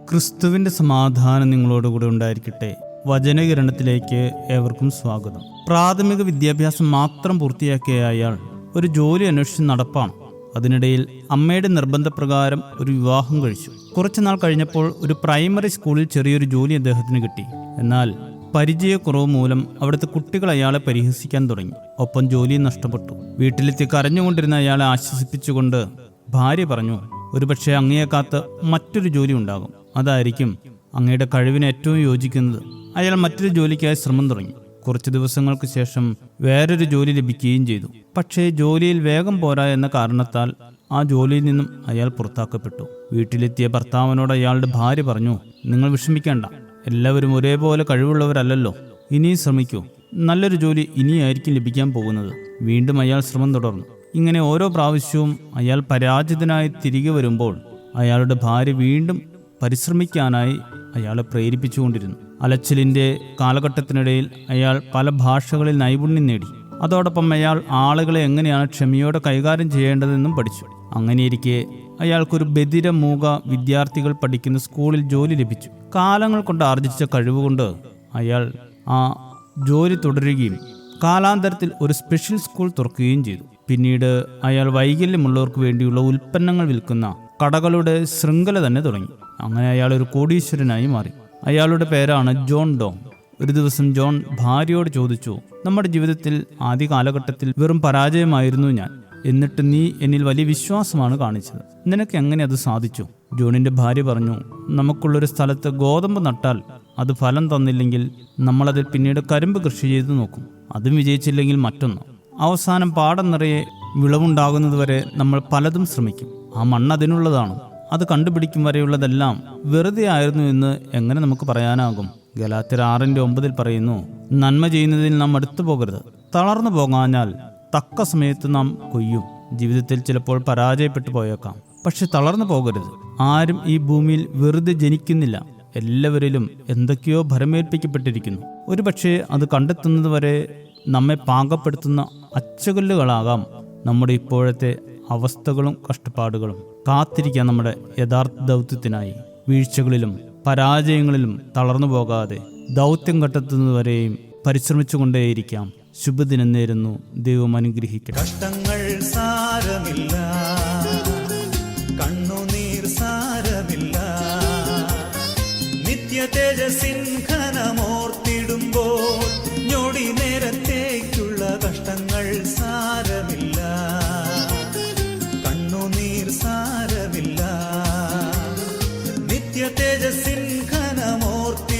ക്രിസ്തുവിൻ്റെ സമാധാനം നിങ്ങളോടുകൂടെ ഉണ്ടായിരിക്കട്ടെ. വചനകിരണത്തിലേക്ക് ഏവർക്കും സ്വാഗതം. പ്രാഥമിക വിദ്യാഭ്യാസം മാത്രം പൂർത്തിയാക്കിയ അയാൾ ഒരു ജോലി അന്വേഷിച്ച് നടപ്പാണ്. അതിനിടയിൽ അമ്മയുടെ നിർബന്ധപ്രകാരം ഒരു വിവാഹം കഴിച്ചു. കുറച്ചുനാൾ കഴിഞ്ഞപ്പോൾ ഒരു പ്രൈമറി സ്കൂളിൽ ചെറിയൊരു ജോലി അദ്ദേഹത്തിന് കിട്ടി. എന്നാൽ പരിചയക്കുറവ് മൂലം അവിടുത്തെ കുട്ടികൾ അയാളെ പരിഹസിക്കാൻ തുടങ്ങി. ഒപ്പം ജോലിയും നഷ്ടപ്പെട്ടു. വീട്ടിലെത്തി കരഞ്ഞുകൊണ്ടിരുന്ന അയാളെ ആശ്വസിപ്പിച്ചുകൊണ്ട് ഭാര്യ പറഞ്ഞു, ഒരുപക്ഷെ അങ്ങേക്കാത്ത് മറ്റൊരു ജോലി ഉണ്ടാകും. അതായിരിക്കും അങ്ങയുടെ കഴിവിന് ഏറ്റവും യോജിക്കുന്നത്. അയാൾ മറ്റൊരു ജോലിക്കായി ശ്രമം തുടങ്ങി. കുറച്ച് ദിവസങ്ങൾക്ക് ശേഷം വേറൊരു ജോലി ലഭിക്കുകയും ചെയ്തു. പക്ഷേ ജോലിയിൽ വേഗം പോരാ എന്ന കാരണത്താൽ ആ ജോലിയിൽ നിന്നും അയാൾ പുറത്താക്കപ്പെട്ടു. വീട്ടിലെത്തിയ ഭർത്താവിനോട് അയാളുടെ ഭാര്യ പറഞ്ഞു, നിങ്ങൾ വിഷമിക്കേണ്ട, എല്ലാവരും ഒരേപോലെ കഴിവുള്ളവരല്ലല്ലോ. ഇനിയും ശ്രമിക്കൂ, നല്ലൊരു ജോലി ഇനിയായിരിക്കും ലഭിക്കാൻ പോകുന്നത്. വീണ്ടും അയാൾ ശ്രമം തുടർന്നു. ഇങ്ങനെ ഓരോ പ്രാവശ്യവും അയാൾ പരാജിതനായി തിരികെ വരുമ്പോൾ അയാളുടെ ഭാര്യ വീണ്ടും പരിശ്രമിക്കാനായി അയാളെ പ്രേരിപ്പിച്ചുകൊണ്ടിരുന്നു. അലച്ചിലിൻ്റെ കാലഘട്ടത്തിനിടയിൽ അയാൾ പല ഭാഷകളിൽ നൈപുണ്യം നേടി. അതോടൊപ്പം അയാൾ ആളുകളെ എങ്ങനെയാണ് ക്ഷമയോടെ കൈകാര്യം ചെയ്യേണ്ടതെന്നും പഠിച്ചു. അങ്ങനെയിരിക്കെ അയാൾക്കൊരു ബധിര മൂക വിദ്യാർത്ഥികൾ പഠിക്കുന്ന സ്കൂളിൽ ജോലി ലഭിച്ചു. കാലങ്ങൾ കൊണ്ട് ആർജിച്ച കഴിവുകൊണ്ട് അയാൾ ആ ജോലി തുടരുകയും കാലാന്തരത്തിൽ ഒരു സ്പെഷ്യൽ സ്കൂൾ തുറക്കുകയും ചെയ്തു. പിന്നീട് അയാൾ വൈകല്യമുള്ളവർക്ക് വേണ്ടിയുള്ള ഉൽപ്പന്നങ്ങൾ വിൽക്കുന്ന കടകളുടെ ശൃംഖല തന്നെ തുടങ്ങി. അങ്ങനെ അയാൾ ഒരു കോടീശ്വരനായി മാറി. അയാളുടെ പേരാണ് ജോൺ ഡോങ്. ഒരു ദിവസം ജോൺ ഭാര്യയോട് ചോദിച്ചു, നമ്മുടെ ജീവിതത്തിൽ ആദ്യ കാലഘട്ടത്തിൽ വെറും പരാജയമായിരുന്നു ഞാൻ. എന്നിട്ട് നീ എന്നിൽ വലിയ വിശ്വാസമാണ് കാണിച്ചത്. നിനക്ക് എങ്ങനെ അത് സാധിച്ചു? ജോണിന്റെ ഭാര്യ പറഞ്ഞു, നമുക്കുള്ളൊരു സ്ഥലത്ത് ഗോതമ്പ് നട്ടാൽ അത് ഫലം തന്നില്ലെങ്കിൽ നമ്മളതിൽ പിന്നീട് കരിമ്പ് കൃഷി ചെയ്ത് നോക്കും. അതും വിജയിച്ചില്ലെങ്കിൽ മറ്റൊന്ന്. അവസാനം പാടം നിറയെ വിളവുണ്ടാകുന്നതുവരെ നമ്മൾ പലതും ശ്രമിക്കും. ആ മണ്ണ് അതിനുള്ളതാണ്. അത് കണ്ടുപിടിക്കും വരെയുള്ളതെല്ലാം വെറുതെ ആയിരുന്നു എന്ന് എങ്ങനെ നമുക്ക് പറയാനാകും? ഗലാത്യർ 6:9 പറയുന്നു, നന്മ ചെയ്യുന്നതിൽ നാം അടുത്തു പോകരുത്. തളർന്നു പോകാഞ്ഞാൽ തക്ക സമയത്ത് നാം കൊയ്യും. ജീവിതത്തിൽ ചിലപ്പോൾ പരാജയപ്പെട്ടു പോയേക്കാം, പക്ഷെ തളർന്നു പോകരുത്. ആരും ഈ ഭൂമിയിൽ വെറുതെ ജനിക്കുന്നില്ല. എല്ലാവരിലും എന്തൊക്കെയോ ഭരമേൽപ്പിക്കപ്പെട്ടിരിക്കുന്നു. ഒരുപക്ഷെ അത് കണ്ടെത്തുന്നത് വരെ നമ്മെ പാകപ്പെടുത്തുന്ന അച്ചകല്ലുകളാകാം നമ്മുടെ ഇപ്പോഴത്തെ അവസ്ഥകളും കഷ്ടപ്പാടുകളും. കാത്തിരിക്കാൻ നമ്മുടെ യഥാർത്ഥ ദൗത്യത്തിനായി. വീഴ്ചകളിലും പരാജയങ്ങളിലും തളർന്നു പോകാതെ ദൗത്യം കണ്ടെത്തുന്നതുവരെയും പരിശ്രമിച്ചുകൊണ്ടേയിരിക്കാം. ശുഭദിനം നേരുന്നു. ദൈവം അനുഗ്രഹിക്കട്ടെ. കഷ്ടങ്ങൾ സാരമില്ല, കണ്ണുനീർ സാരമില്ല, നിത്യ തേജസ്സിൻ ഘനമോർത്തിടുമ്പോൾ ഞൊടി നേരത്തേക്കുള്ള കഷ്ടങ്ങൾ സാരമില്ല, കണ്ണുനീർ സാരമില്ല, നിത്യ തേജസ്സിൻ ഘനമോർത്തി